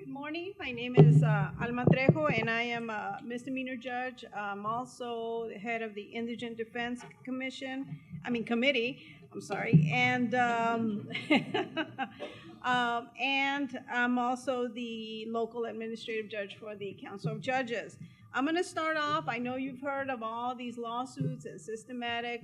Good morning. My name is Alma Trejo, and I am a misdemeanor judge. I'm also the head of the Indigent Defense Committee. I'm sorry, and and I'm also the local administrative judge for the Council of Judges. I'm going to start off. I know you've heard of all these lawsuits and systematic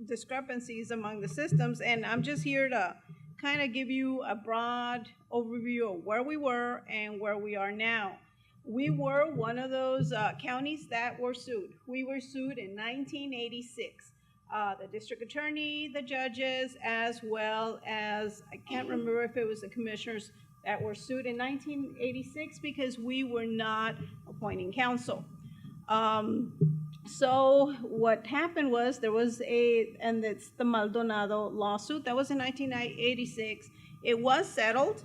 discrepancies among the systems, and I'm just here to kind of give you a broad overview of where we were and where we are now. We were one of those counties that were sued. We were sued in 1986. The district attorney, the judges, as well as, I can't remember if it was the commissioners that were sued in 1986 because we were not appointing counsel. So what happened was there was and it's the Maldonado lawsuit. That was in 1986. It was settled,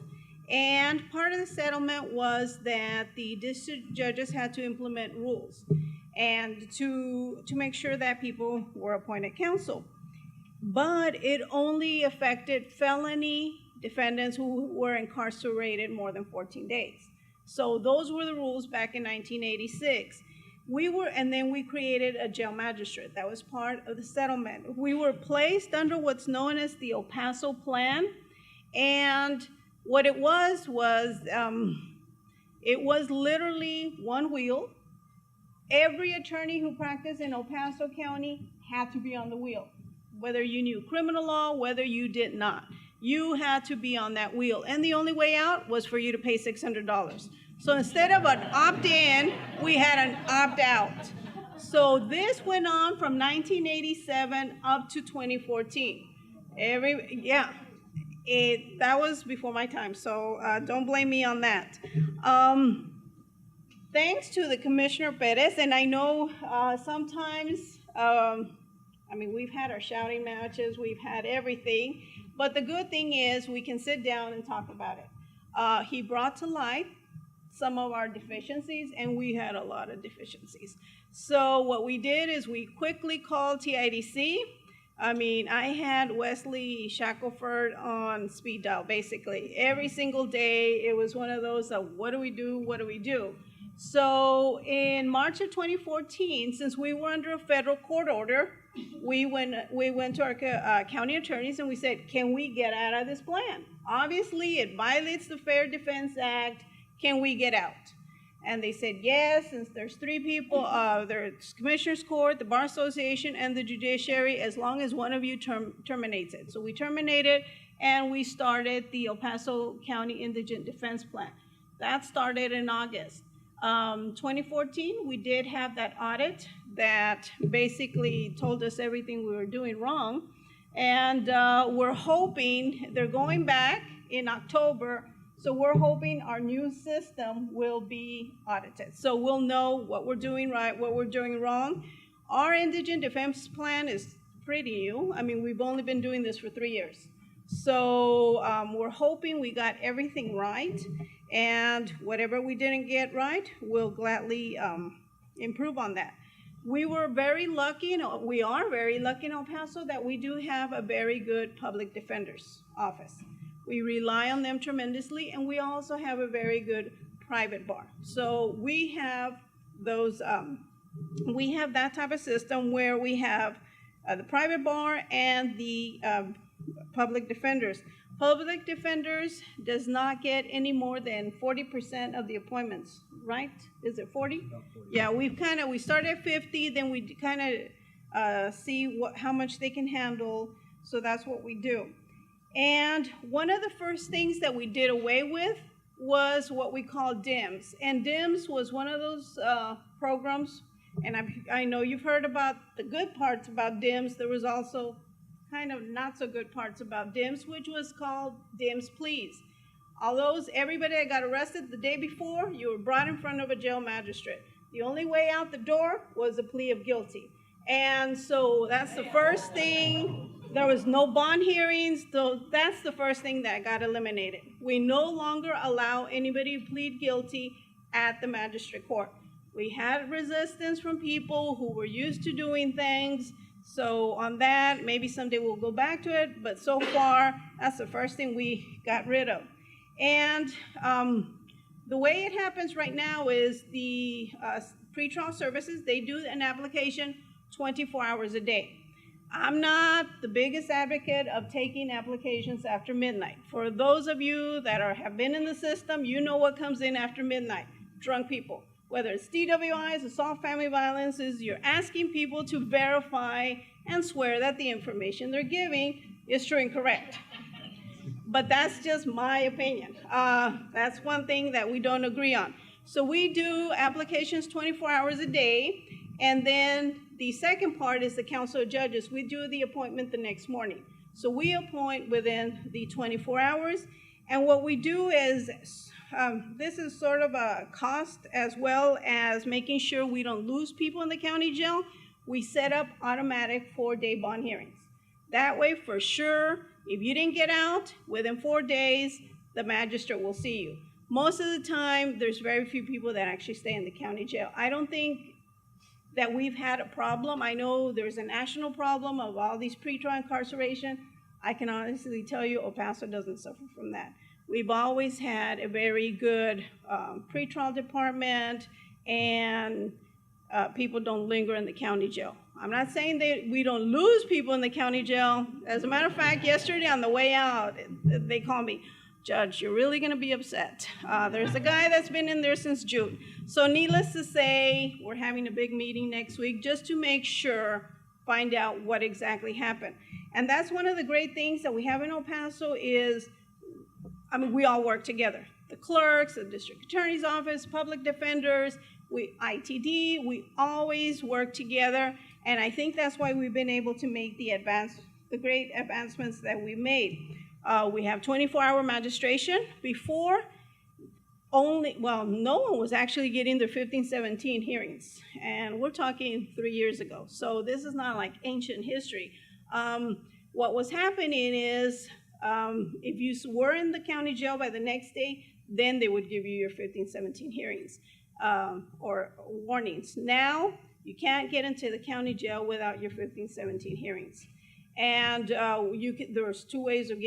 and part of the settlement was that the district judges had to implement rules and to make sure that people were appointed counsel. But it only affected felony defendants who were incarcerated more than 14 days. So those were the rules back in 1986. And then we created a jail magistrate. That was part of the settlement. We were placed under what's known as the Paso plan, and what it was it was literally one wheel. Every attorney who practiced in El Paso County had to be on the wheel, whether you knew criminal law, whether you did not. You had to be on that wheel, and the only way out was for you to pay $600. So instead of an opt-in, we had an opt-out. So this went on from 1987 up to 2014. That was before my time, so don't blame me on that. Thanks to the Commissioner Perez, and I know sometimes, we've had our shouting matches, we've had everything, but the good thing is we can sit down and talk about it. He brought to light some of our deficiencies, and we had a lot of deficiencies. So what we did is we quickly called TIDC. I had Wesley Shackelford on speed dial, basically. Every single day, it was one of those, what do we do, what do we do? So in March of 2014, since we were under a federal court order, we went to our county attorneys and we said, can we get out of this plan? Obviously, it violates the Fair Defense Act. Can we get out? And they said yes, since there's three people, there's Commissioners Court, the Bar Association, and the Judiciary, as long as one of you terminates it. So we terminated, and we started the El Paso County Indigent Defense Plan. That started in August. 2014, we did have that audit that basically told us everything we were doing wrong. And we're hoping, they're going back in October, so we're hoping our new system will be audited. So we'll know what we're doing right, what we're doing wrong. Our indigent defense plan is pretty new. We've only been doing this for 3 years. So we're hoping we got everything right, and whatever we didn't get right, we'll gladly improve on that. We were very lucky, we are very lucky in El Paso that we do have a very good public defender's office. We rely on them tremendously, and we also have a very good private bar. So we have those, we have that type of system where we have the private bar and the public defenders. Public defenders does not get any more than 40% of the appointments, right? Is it 40? About 40. Yeah, we started at 50, then we kind of see how much they can handle, so that's what we do. And one of the first things that we did away with was what we call DIMS. And DIMS was one of those programs, and I know you've heard about the good parts about DIMS. There was also kind of not so good parts about DIMS, which was called DIMS Pleas. Although everybody that got arrested the day before, you were brought in front of a jail magistrate. The only way out the door was a plea of guilty. And so that's the first thing. There was no bond hearings, so that's the first thing that got eliminated. We no longer allow anybody to plead guilty at the magistrate court. We had resistance from people who were used to doing things, So on that, maybe someday we'll go back to it, but so far, that's the first thing we got rid of. And the way it happens right now is the pretrial services, they do an application 24 hours a day. I'm not the biggest advocate of taking applications after midnight. For those of you that have been in the system, you know what comes in after midnight. Drunk people. Whether it's DWIs, assault, family violences, you're asking people to verify and swear that the information they're giving is true and correct. But that's just my opinion. That's one thing that we don't agree on. So we do applications 24 hours a day, and then the second part is the council of judges. We do the appointment the next morning. So we appoint within the 24 hours, and what we do is, this is sort of a cost as well as making sure we don't lose people in the county jail. We set up automatic 4-day bond hearings. That way, for sure, if you didn't get out, within 4 days, the magistrate will see you. Most of the time, there's very few people that actually stay in the county jail. I don't think that we've had a problem. I know there's a national problem of all these pretrial incarceration. I can honestly tell you, El Paso doesn't suffer from that. We've always had a very good pretrial department, and people don't linger in the county jail. I'm not saying that we don't lose people in the county jail. As a matter of fact, yesterday on the way out, they called me, "Judge, you're really going to be upset. There's a guy that's been in there since June." So needless to say, we're having a big meeting next week just to make sure, find out what exactly happened. And that's one of the great things that we have in El Paso is, I mean, we all work together. The clerks, the district attorney's office, public defenders, ITD, we always work together. And I think that's why we've been able to make the great advancements that we made. We have 24-hour magistration. Before, no one was actually getting their 1517 hearings. And we're talking 3 years ago. So this is not like ancient history. What was happening is, if you were in the county jail by the next day, then they would give you your 1517 hearings or warnings. Now, you can't get into the county jail without your 1517 hearings. And there's 2 ways of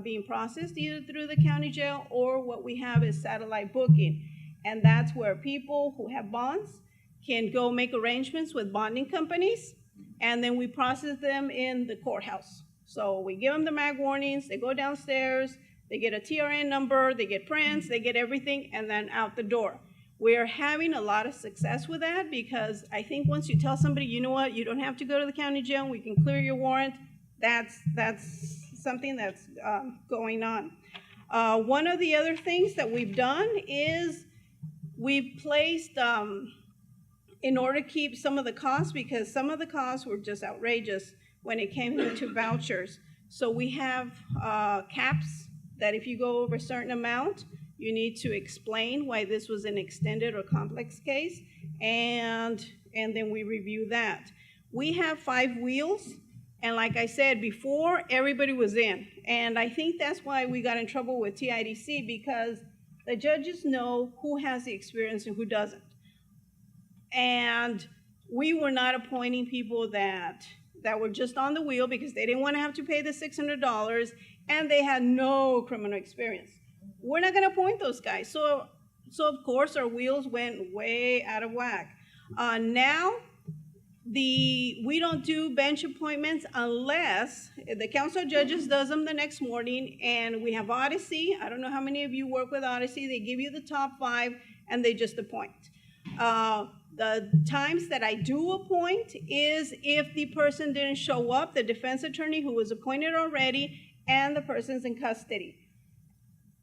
being processed, either through the county jail or what we have is satellite booking. And that's where people who have bonds can go make arrangements with bonding companies, and then we process them in the courthouse. So we give them the MAG warnings, they go downstairs, they get a TRN number, they get prints, they get everything, and then out the door. We're having a lot of success with that because I think once you tell somebody, you know what, you don't have to go to the county jail, we can clear your warrant, that's something that's going on. One of the other things that we've done is we've placed, in order to keep some of the costs, because some of the costs were just outrageous when it came to vouchers. So we have caps that if you go over a certain amount, you need to explain why this was an extended or complex case, and then we review that. We have 5 wheels, and like I said before, everybody was in. And I think that's why we got in trouble with TIDC, because the judges know who has the experience and who doesn't. And we were not appointing people that were just on the wheel because they didn't want to have to pay the $600 and they had no criminal experience. We're not going to appoint those guys. So of course, our wheels went way out of whack. Now, we don't do bench appointments unless the council of judges does them the next morning, and we have Odyssey. I don't know how many of you work with Odyssey. They give you the top 5 and they just appoint. The times that I do appoint is if the person didn't show up, the defense attorney who was appointed already, and the person's in custody.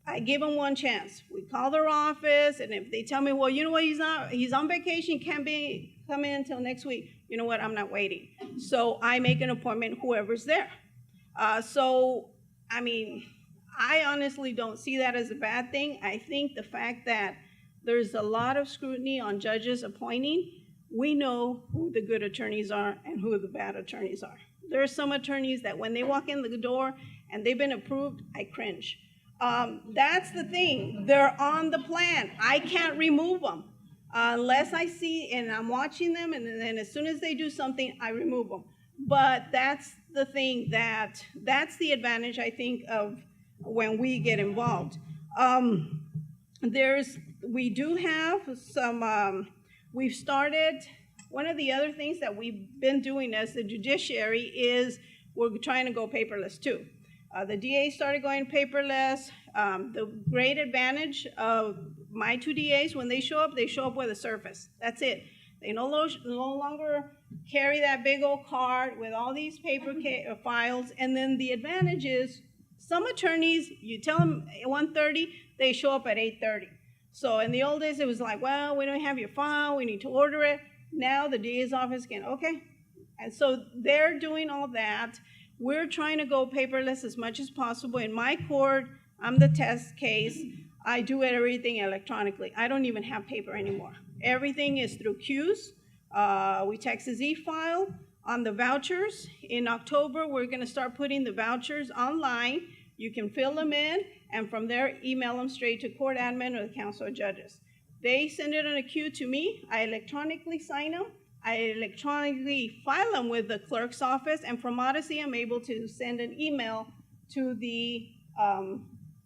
I give them one chance. We call their office, and if they tell me, well, you know what, he's on vacation, can't come in until next week. You know what, I'm not waiting. So I make an appointment, whoever's there. I mean, I honestly don't see that as a bad thing. I think the fact that there's a lot of scrutiny on judges appointing, we know who the good attorneys are and who the bad attorneys are. There are some attorneys that when they walk in the door and they've been approved, I cringe. That's the thing. They're on the plan. I can't remove them unless I see and I'm watching them, and then as soon as they do something, I remove them. But that's the thing that's the advantage, I think, of when we get involved. We do have some, we've started, one of the other things that we've been doing as the judiciary is we're trying to go paperless too. The DA started going paperless. The great advantage of my two DAs, when they show up with a Surface. That's it. They no longer carry that big old card with all these paper files. And then the advantage is some attorneys, you tell them at 1:30, they show up at 8:30. So in the old days, it was like, well, we don't have your file, we need to order it. Now the DA's office can, okay. And so they're doing all that. We're trying to go paperless as much as possible. In my court, I'm the test case. I do everything electronically. I don't even have paper anymore. Everything is through queues. We text a Z-file on the vouchers. In October, we're gonna start putting the vouchers online. You can fill them in, and from there, email them straight to court admin or the council of judges. They send it on a queue to me. I electronically sign them. I electronically file them with the clerk's office, and from Odyssey, I'm able to send an email to the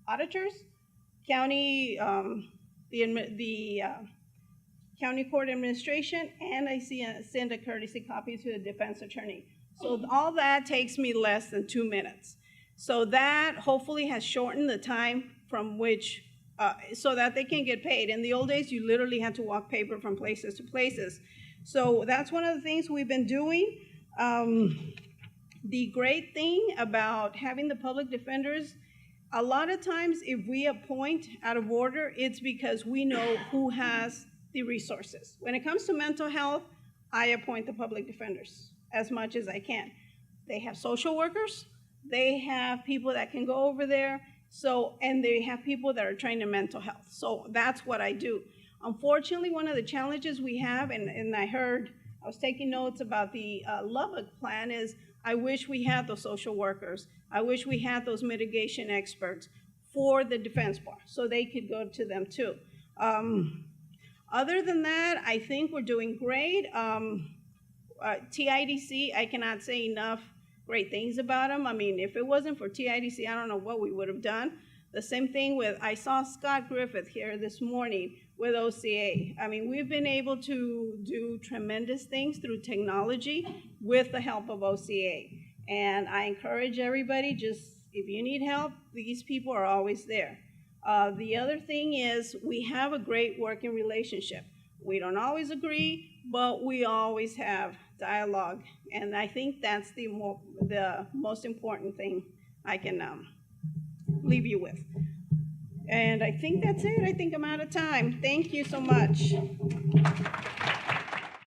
auditors, county, county court administration, and I send a courtesy copy to the defense attorney. So all that takes me less than 2 minutes. So that hopefully has shortened the time from which, so that they can get paid. In the old days, you literally had to walk paper from places to places. So that's one of the things we've been doing. The great thing about having the public defenders, a lot of times if we appoint out of order, it's because we know who has the resources. When it comes to mental health, I appoint the public defenders as much as I can. They have social workers, they have people that can go over there, and they have people that are trained in mental health. So that's what I do. Unfortunately, one of the challenges we have, and I was taking notes about the Lubbock plan, is I wish we had those social workers. I wish we had those mitigation experts for the defense bar, so they could go to them too. Other than that, I think we're doing great. TIDC, I cannot say enough great things about them. I mean, if it wasn't for TIDC, I don't know what we would have done. The same thing with, I saw Scott Griffith here this morning with OCA. I mean, we've been able to do tremendous things through technology with the help of OCA. And I encourage everybody, just if you need help, these people are always there. The other thing is we have a great working relationship. We don't always agree, but we always have dialogue. And I think that's the most important thing I can leave you with. And I think that's it. I think I'm out of time. Thank you so much.